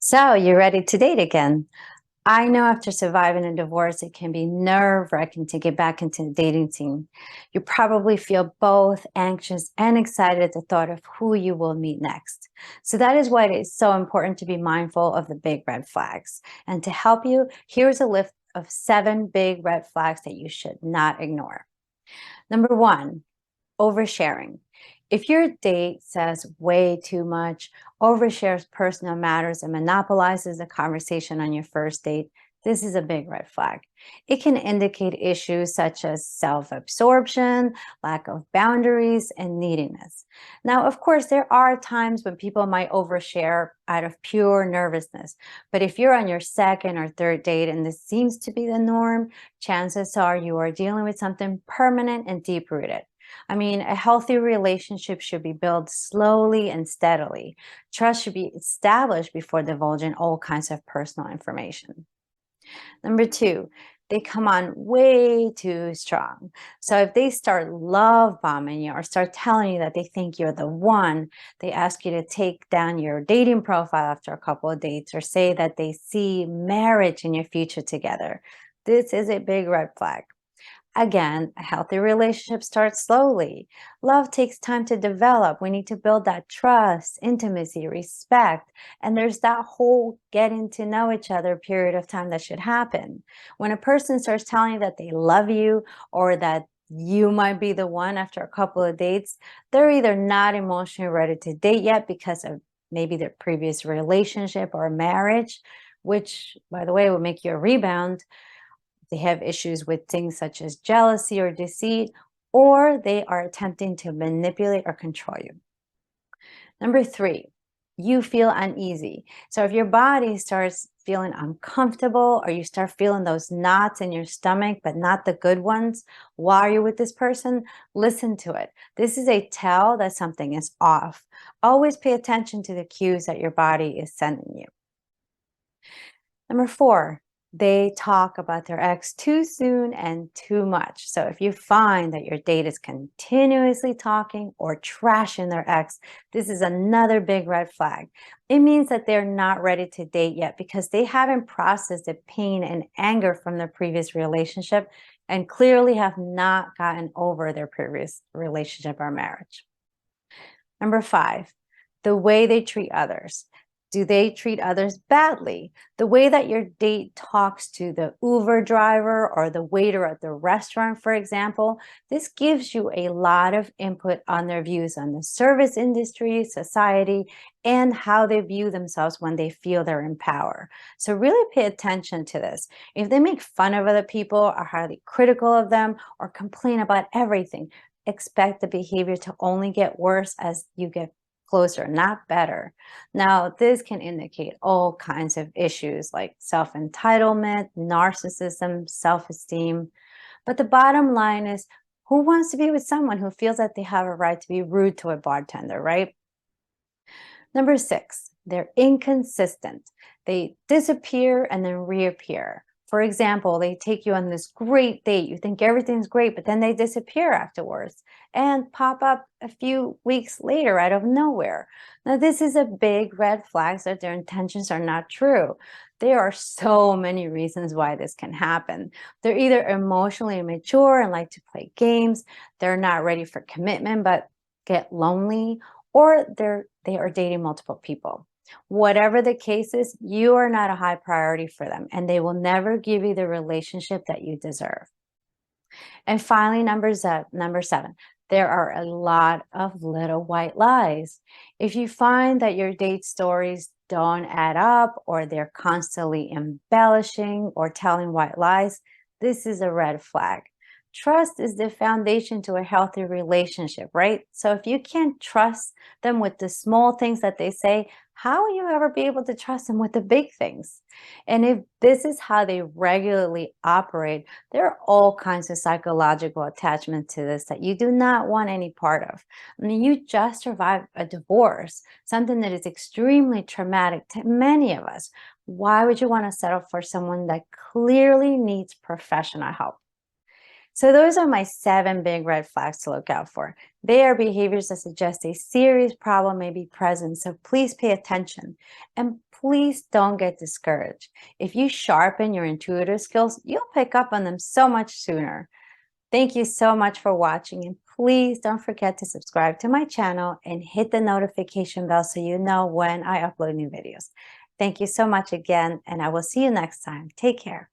So, you're ready to date again. I know after surviving a divorce, it can be nerve-wracking to get back into the dating scene. You probably feel both anxious and excited at the thought of who you will meet next. So that is why it is so important to be mindful of the big red flags. And to help you, here's a list of 7 big red flags that you should not ignore. Number 1, oversharing. If your date says way too much, overshares personal matters, and monopolizes the conversation on your first date, this is a big red flag. It can indicate issues such as self absorption, lack of boundaries, and neediness. Now, of course, there are times when people might overshare out of pure nervousness, but if you're on your second or third date and this seems to be the norm, chances are you are dealing with something permanent and deep rooted. I mean, a healthy relationship should be built slowly and steadily. Trust should be established before divulging all kinds of personal information. Number 2, they come on way too strong. So if they start love bombing you or start telling you that they think you're the one, they ask you to take down your dating profile after a couple of dates or say that they see marriage in your future together. This is a big red flag. Again, a healthy relationship starts slowly. Love takes time to develop. We need to build that trust, intimacy, respect. And there's that whole getting to know each other period of time that should happen. When a person starts telling you that they love you or that you might be the one after a couple of dates, they're either not emotionally ready to date yet because of maybe their previous relationship or marriage, which, by the way, will make you a rebound. They have issues with things such as jealousy or deceit, or they are attempting to manipulate or control you. Number 3, you feel uneasy. So if your body starts feeling uncomfortable or you start feeling those knots in your stomach, but not the good ones, while you're with this person, listen to it. This is a tell that something is off. Always pay attention to the cues that your body is sending you. Number 4, they talk about their ex too soon and too much. So if you find that your date is continuously talking or trashing their ex, this is another big red flag. It means that they're not ready to date yet because they haven't processed the pain and anger from their previous relationship and clearly have not gotten over their previous relationship or marriage. Number 5, the way they treat others. Do they treat others badly? The way that your date talks to the Uber driver or the waiter at the restaurant, for example, this gives you a lot of input on their views on the service industry, society, and how they view themselves when they feel they're in power. So really pay attention to this. If they make fun of other people, are highly critical of them, or complain about everything, expect the behavior to only get worse as you get closer, not better. Now, this can indicate all kinds of issues like self-entitlement, narcissism, self-esteem. But the bottom line is, who wants to be with someone who feels that they have a right to be rude to a bartender, right? Number 6, they're inconsistent. They disappear and then reappear. For example, they take you on this great date. You think everything's great, but then they disappear afterwards and pop up a few weeks later out of nowhere. Now, this is a big red flag that their intentions are not true. There are so many reasons why this can happen. They're either emotionally immature and like to play games, they're not ready for commitment but get lonely, or they are dating multiple people. Whatever the case is, you are not a high priority for them, and they will never give you the relationship that you deserve. And finally, number 7, there are a lot of little white lies. If you find that your date stories don't add up, or they're constantly embellishing or telling white lies, this is a red flag. Trust is the foundation to a healthy relationship, right? So if you can't trust them with the small things that they say, how will you ever be able to trust them with the big things? And if this is how they regularly operate, there are all kinds of psychological attachments to this that you do not want any part of. I mean, you just survived a divorce, something that is extremely traumatic to many of us. Why would you want to settle for someone that clearly needs professional help? So those are my 7 big red flags to look out for. They are behaviors that suggest a serious problem may be present, so please pay attention. And please don't get discouraged. If you sharpen your intuitive skills, you'll pick up on them so much sooner. Thank you so much for watching, and please don't forget to subscribe to my channel and hit the notification bell so you know when I upload new videos. Thank you so much again, and I will see you next time. Take care.